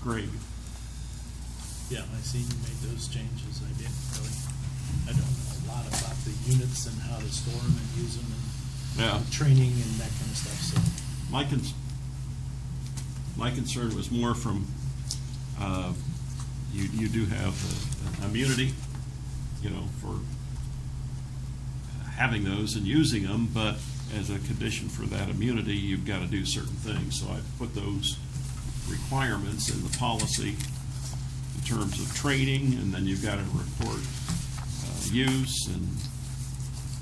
Greg. Yeah, I seen you made those changes. I don't know a lot about the units and how to store them and use them and Yeah. training and that kind of stuff, so. My concern was more from, you do have immunity, for having those and using them, but as a condition for that immunity, you've got to do certain things. So I put those requirements in the policy in terms of training, and then you've got to report use and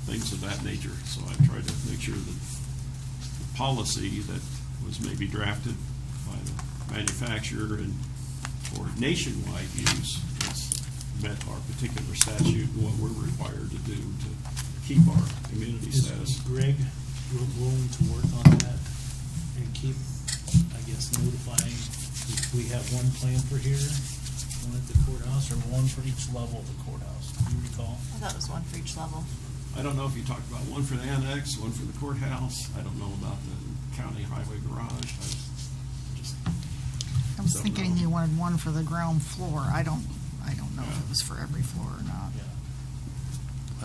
things of that nature. So I tried to make sure that the policy that was maybe drafted by the manufacturer and for nationwide use has met our particular statute and what we're required to do to keep our immunity Is status. Greg willing to work on that and keep, I guess, notifying, we have one plan for here, one at the courthouse, or one for each level of the courthouse? Do you recall? I thought it was one for each level. I don't know if you talked about one for the annex, one for the courthouse. I don't know about the county highway garage. I was Don't thinking know. you wanted one for the ground floor. I don't know if it was for every floor or not. Yeah.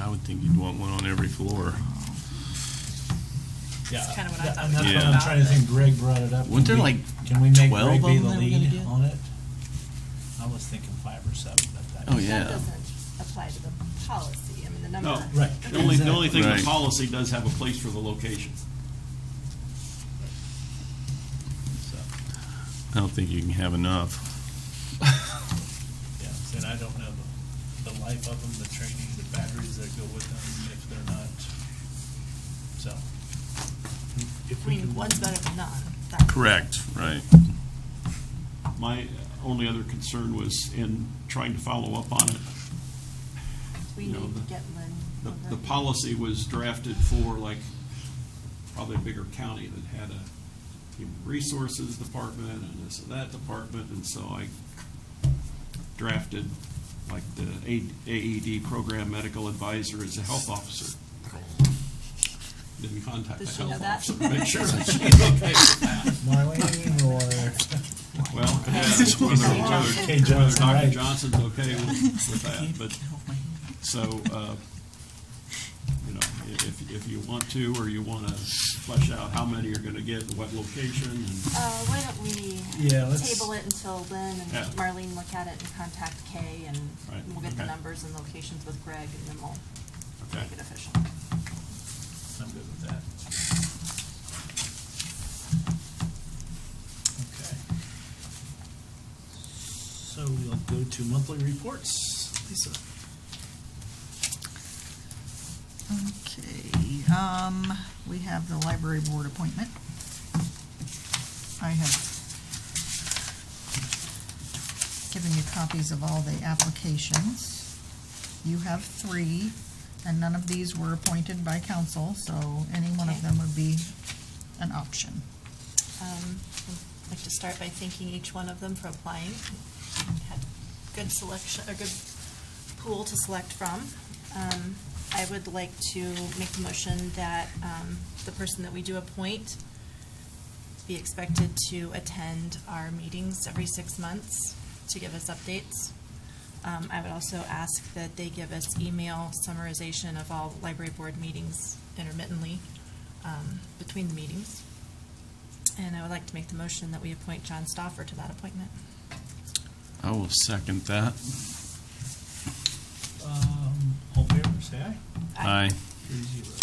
I would think you'd want one on every floor. Yeah, That's kinda what I thought and we that's were what I'm about, trying to think. Greg brought it up. Weren't there like Can we make 12 Greg be of the them they were gonna lead get? on it? I was thinking 5 or 7, but that. Oh, That yeah. doesn't apply to the policy. I mean, the number. No, Right. The only thing, Right. the policy does have a place for the location. So, I don't think you can have enough. yeah, and I don't know the life of them, the training, the batteries that go with them, if they're not. So, if I we mean, can. one's better than none. That- Correct, right. My only other concern was in trying to follow up on it. We You know, need to get Lynn. The policy was drafted for like probably a bigger county that had a human resources department and this and that department, and so I drafted like the AED program medical advisor as a health officer. Didn't contact the Does she know health that? officer to make sure that she's okay with that. Marlene or Well, yeah, whether Kay Johnson, Dr. right. Johnson's okay with that, but, so, you know, if you want to, or you want to flesh out how many you're going to get, and what location, and, Why don't we Yeah, let's- table it until Lynn and Yeah. Marlene look at it and contact Kay, and Right, we'll get the okay. numbers and locations with Greg, and then we'll Okay. make it official. I'm good with that. Okay. So we'll go to monthly reports. Lisa. Okay, we have the library board appointment. I have given you copies of all the applications. You have 3, and none of these were appointed by council, so any one of Okay. them would be an option. I'd like to start by thanking each one of them for applying. Had good selection, a good pool to select from. I would like to make the motion that the person that we do appoint be expected to attend our meetings every 6 months to give us updates. I would also ask that they give us email summarization of all library board meetings intermittently between the meetings. And I would like to make the motion that we appoint John Stoffer to that appointment. I will second that. All in favor, say aye. Aye. 3-0.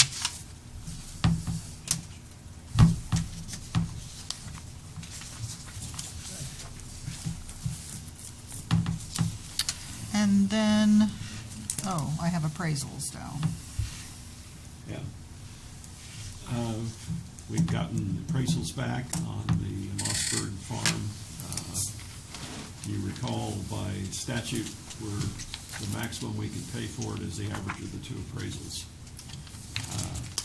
And then, I have appraisals down. yeah. We've gotten appraisals back on the Mossberg farm. You recall by statute, the maximum we can pay for it is the average of the 2 appraisals.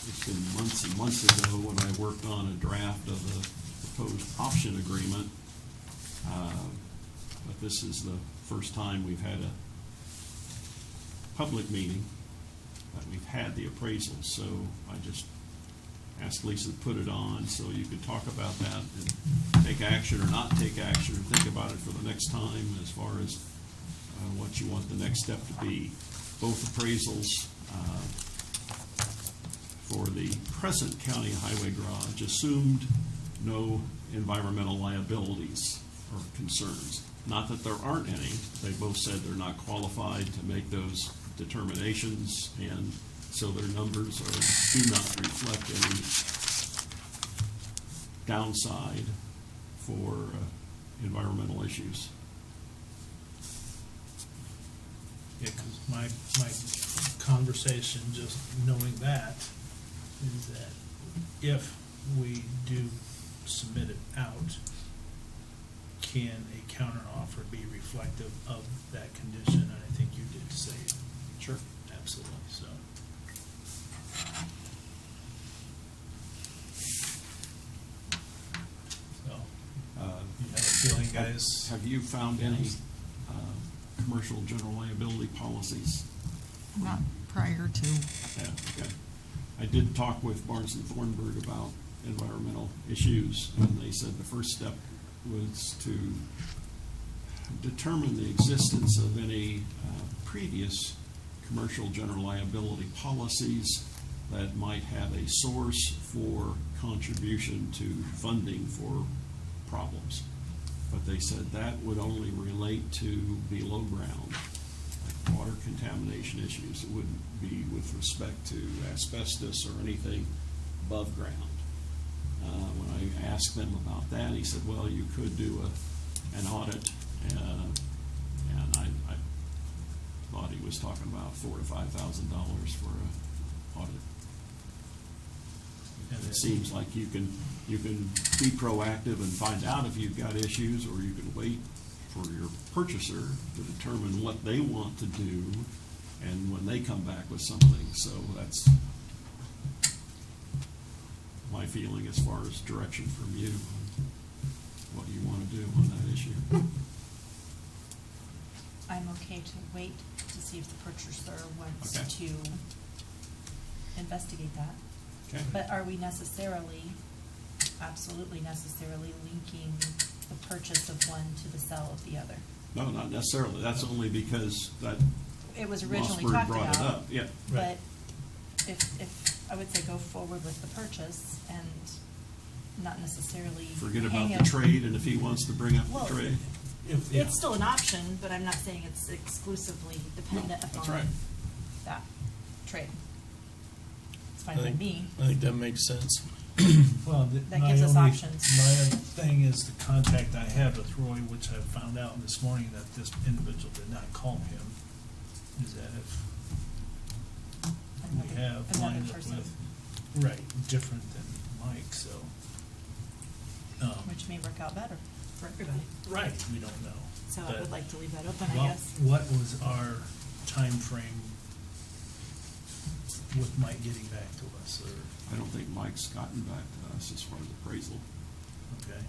It's been months and months ago when I worked on a draft of a proposed option agreement. But this is the first time we've had a public meeting that we've had the appraisals, so I just asked Lisa to put it on so you could talk about that and take action or not take action, or think about it for the next time as far as what you want the next step to be. Both appraisals for the present county highway garage assumed no environmental liabilities or concerns. Not that there aren't any. They both said they're not qualified to make those determinations, and so their numbers do not reflect any downside for environmental issues. Yeah, because my conversation, just knowing that, is that if we do submit it out, can a counteroffer be reflective of that condition? And I think you did say Sure. absolutely, so. guys. Have you found any commercial general liability policies? Not prior to. Yeah, okay. I did talk with Barnes and Thornburg about environmental issues, and they said the first step was to determine the existence of any previous commercial general liability policies that might have a source for contribution to funding for problems. But they said that would only relate to below ground, like water contamination issues. It wouldn't be with respect to asbestos or anything above ground. When I asked them about that, he said, well, you could do an audit, and I thought he was talking about $4,000 to $5,000 for an audit. And it seems like you can be proactive and find out if you've got issues, or you can wait for your purchaser to determine what they want to do, and when they come back with something. So that's my feeling as far as direction from you. What do you want to do on that issue? I'm okay to wait to see if the purchaser wants Okay. to investigate that. Okay. But are we absolutely necessarily linking the purchase of one to the sale of the other? No, not necessarily. That's only because that It was originally Mossberg talked brought it about. up. Yeah. But if, I would say go forward with the purchase and not necessarily Forget about hang the it- trade, and if he wants to bring up Well, the trade. It's still an option, but I'm not saying it's exclusively dependent that's upon right. that trade. It's fine by me. I think that makes sense. Well, That gives us options. My other thing is the contact I had with Roy, which I found out this morning that this individual did not call him, is that if we have Another lined up person. with, right, different than Mike, so. Which may work out better for everybody. Right, we don't know. So I But- would like to leave that open, I Well, guess. what was our time frame with Mike getting back to us, or, I don't think Mike's gotten back to us as far as appraisal. okay?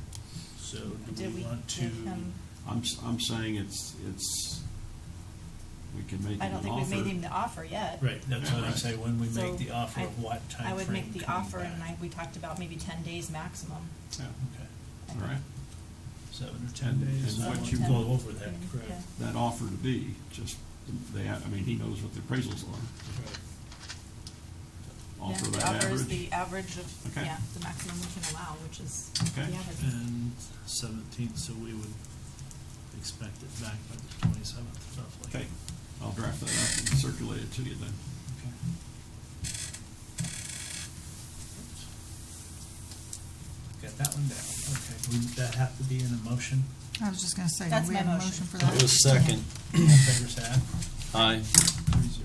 So Did do we we want to? give him, I'm saying it's, we can make I him don't an think we've offer. made him the offer yet. Right, that's what I Right. say, when we So make the offer of what time frame. I would make the coming offer, and back. we talked about maybe 10 days maximum. Yeah, Okay, all right. 7 or 10 And- days, and I what want you to go go over that, Yeah. correct? That offer to be, just, I mean, he knows what the appraisals are. Right. Offer Yeah, that the offer is average. the average of, Okay. yeah, the maximum we can allow, which is the Okay. average. And 17th, so we would expect it back by the 27th, roughly. Okay, I'll draft that up and circulate it to you then. Okay. Got that one down, okay. Would that have to be in a motion? I was just gonna say, do That's we my have a motion. motion for It that? was second. All in favor, say aye. Aye. 3-0.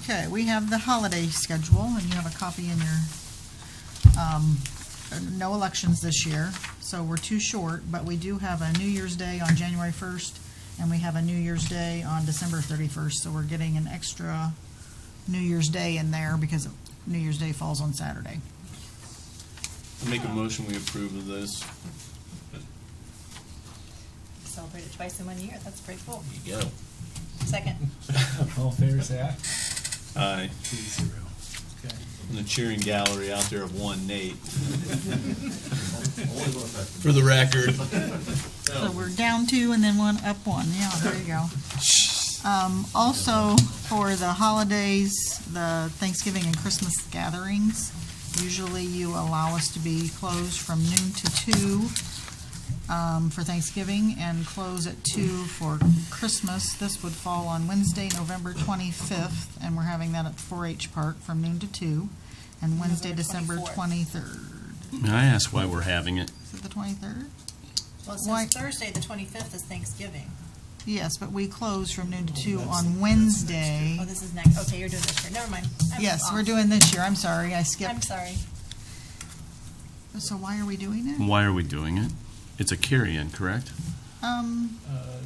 Okay, we have the holiday schedule, and you have a copy in your, no elections this year, so we're too short, but we do have a New Year's Day on January 1st, and we have a New Year's Day on December 31st, so we're getting an extra New Year's Day in there because New Year's Day falls on Saturday. I make a motion, we approve of this. Celebrate it twice in 1 year, that's pretty cool. You go. Second. All in favor, say aye. Aye. 3-0. Okay. And the cheering gallery out there of one Nate. For the record. So we're down 2 and then 1 up 1, yeah, there you go. Also, for the holidays, the Thanksgiving and Christmas gatherings, usually you allow us to be closed from noon to 2 for Thanksgiving and close at 2 for Christmas. This would fall on Wednesday, November 25th, and we're having that at 4-H Park from noon to 2, and Wednesday, November December 24th. 23rd. May I ask why we're having it? Is it the 23rd? Well, it Why- says Thursday, the 25th is Thanksgiving. Yes, but we close from noon to 2 on Wednesday. Oh, this is next, okay, you're doing this year, never mind. I'm Yes, we're off. doing this year, I'm sorry, I I'm skipped. sorry. So why are we doing it? Why are we doing it? It's a carry-in, correct?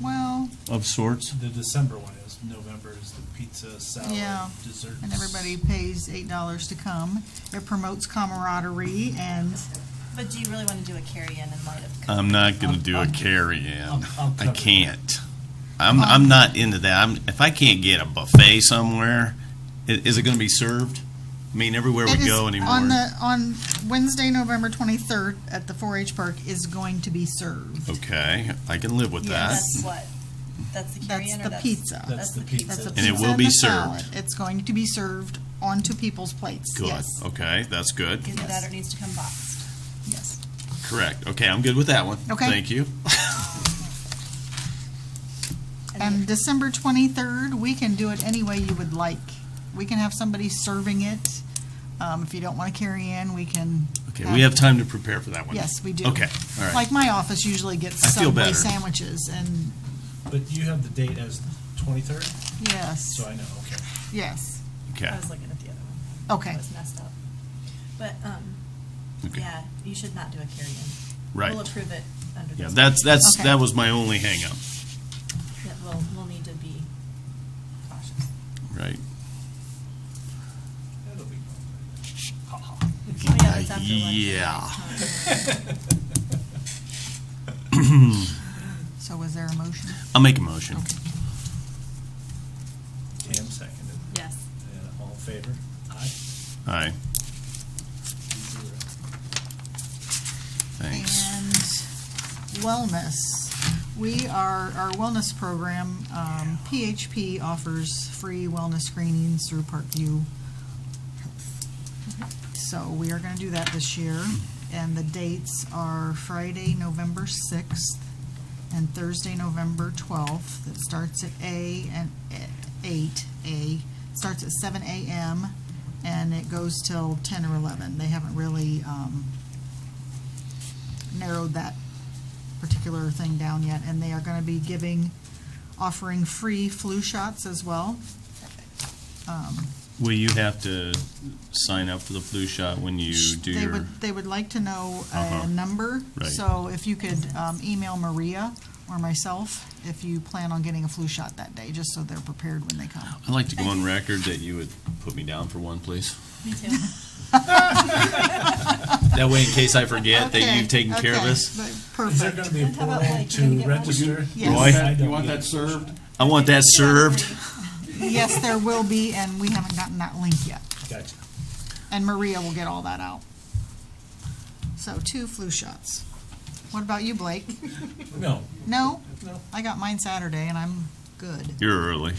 Well, Of sorts? The December one is, November is the pizza, salad, yeah, desserts. and everybody pays $8 to come. It promotes camaraderie, and But do you really want to do a carry-in in light of? I'm not gonna do a carry-in. I'll I cover can't. I'm not into that. If I can't get a buffet somewhere, is it gonna be served? I mean, everywhere It we is go anymore. on Wednesday, November 23rd at the 4-H park is going to be served. Okay, I can live with that. Yes. That's what? That's the carry-in That's or the pizza. That's the pizza. That's a And it pizza will be a salad. served. It's going to be served onto people's plates. Good. Yes. Okay, that's good. Either that or it needs to come boxed. Yes. Correct. Okay, I'm good with that one. Okay. Thank you. And December 23rd, we can do it any way you would like. We can have somebody serving it. If you don't want to carry in, we can. Okay, we have time to prepare for that one. Yes, we do. Okay, all right. Like my office usually gets I feel Subway better. sandwiches, and But you have the date as 23rd, yes, so I know, okay. yes. Okay. I was looking at the other one. Okay. I was messed up. But, Okay. yeah, you should not do a carry-in. Right. We'll approve it under Yeah, this. that's Okay. that was my only hang up. Yeah, we'll need to be cautious. Right. That'll be Oh, yeah, it's after lunch. Yeah. So was there a motion? I'll make a motion. Tam seconded. Yes. And all in favor? Aye. Aye. 0. Thanks. And wellness. Our wellness program, PHP offers free wellness screenings through Parkview. So we are going to do that this year. And the dates are Friday, November 6th and Thursday, November 12th. It starts at 8 A. It starts at 7 a.m. and it goes till 10 or 11. They haven't really narrowed that particular thing down yet, and they are going to be offering free flu shots as well. Will you have to sign up for the flu shot when you do your? They would like to know Uh-huh. a number, Right. so if you could email Maria or myself if you plan on getting a flu shot that day, just so they're prepared when they come. I'd like to go on record that you would put me down for one, please. Me too. That way, in case I forget that Okay, you've taken care of okay, us. Is there gonna be a How about, portal like, you to get register? Yes. Roy? You want that served? I want that served. Yes, there will be, and we haven't gotten that link yet. Gotcha. And Maria will get all that out. So 2 flu shots. What about you, Blake? No. No? No. I got mine Saturday, and I'm good. You're early.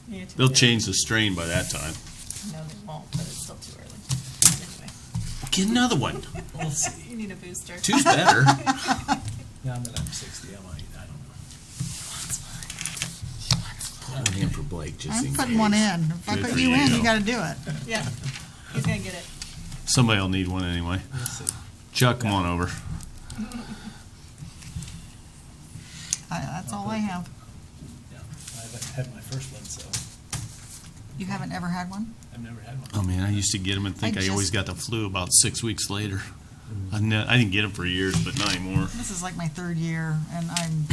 Me too. They'll change the strain by that time. No, they won't, but it's still too early. Anyway, Get another one. We'll see. you need a booster. Two's better. Now that I'm 60, I might, I don't know. Put one in for Blake, just I'm in putting case. one in. If I Good put for you in, you. you gotta do it. Yeah, he's gonna get it. Somebody will need one anyway. We'll see. Chuck, come on over. That's all I have. Yeah, I've had my first one, so You haven't ever had one? I've never had one. Oh man, I used to get them and think I I always just- got the flu about 6 weeks later. I didn't get them for years, but not anymore. This is like my 3rd year, and I'm,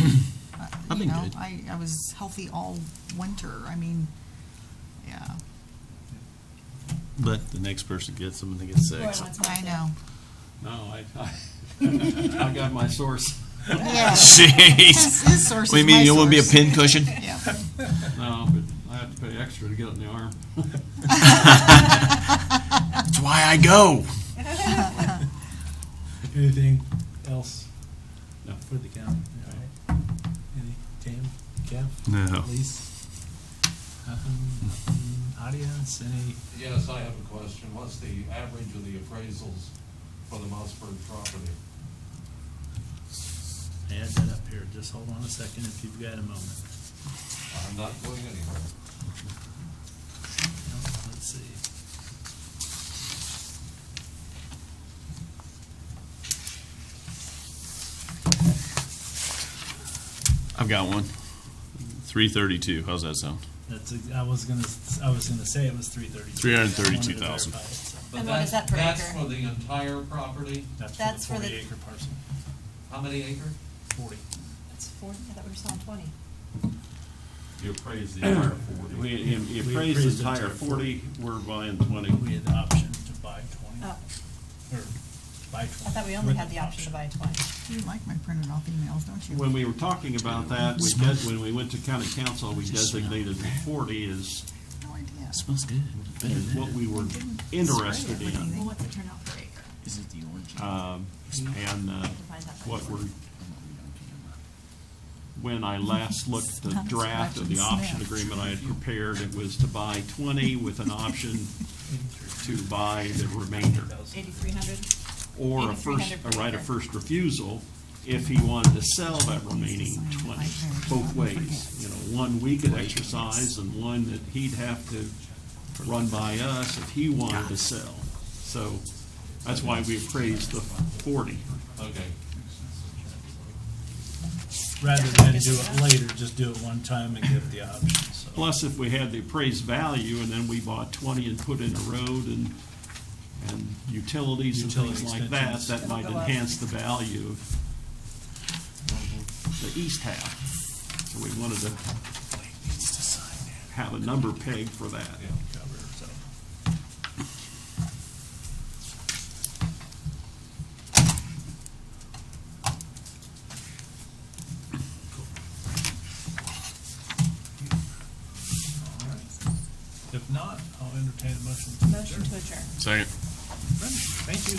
I've you been know, good. I was healthy all winter. I mean, yeah, But the next person gets them and they get sick. Roy so- wants mine I too. know. No, I got my source. Yeah. Jeez. His source What do you is mean, my you want to be a source. pin cushion? Yeah. No, but I have to pay extra to get it in the arm. That's why I go. Anything else? No. For the county? All right. Any, Tam, Kev? No. Elise? Audience, any? Yes, I have a question. What's the average of the appraisals for the Mossberg property? Add that up here, just hold on a second if you've got a moment. I'm not going anywhere. No, let's see. I've got one. 332. How's that sound? That's, I was gonna say it was 332. 332,000. But And what is that per That's acre? for the entire property? That's for for the the- 40-acre parcel. How many acre? 40. It's 40, I thought we were selling 20. You appraised the entire 40. We We appraised appraised the entire the 40, we're buying 20. We had the option to buy 20. Oh, Or buy 20. I thought we only had the option to buy 20. You like my printed off emails, don't you? When we were talking about that, when we went to county council, we designated the 40 as No idea. Smells good. Better as than what we were Didn't interested spray in. everything. Well, what's it turn out per acre? Is it the orange? And Divide that by what four. we're, when I last looked at the draft of the option agreement I had prepared, it was to buy 20 with an option to buy the remainder. 8,300. Or a 8,300 per right of acre. first refusal if he wanted to sell that remaining 20, both ways. You know, one we could exercise and one that he'd have to run by us if he wanted to sell. So that's why we appraised the 40. Okay. Rather than do it later, just do it one time and give the option, so. Plus, if we had the appraised value and then we bought 20 and put in a road and utilities and things like that, Utility that might It'll go up. enhance the value of the east half. So we wanted to have a number pegged for that. If not, I'll entertain a motion. Motion to adjourn. Second. Thank you.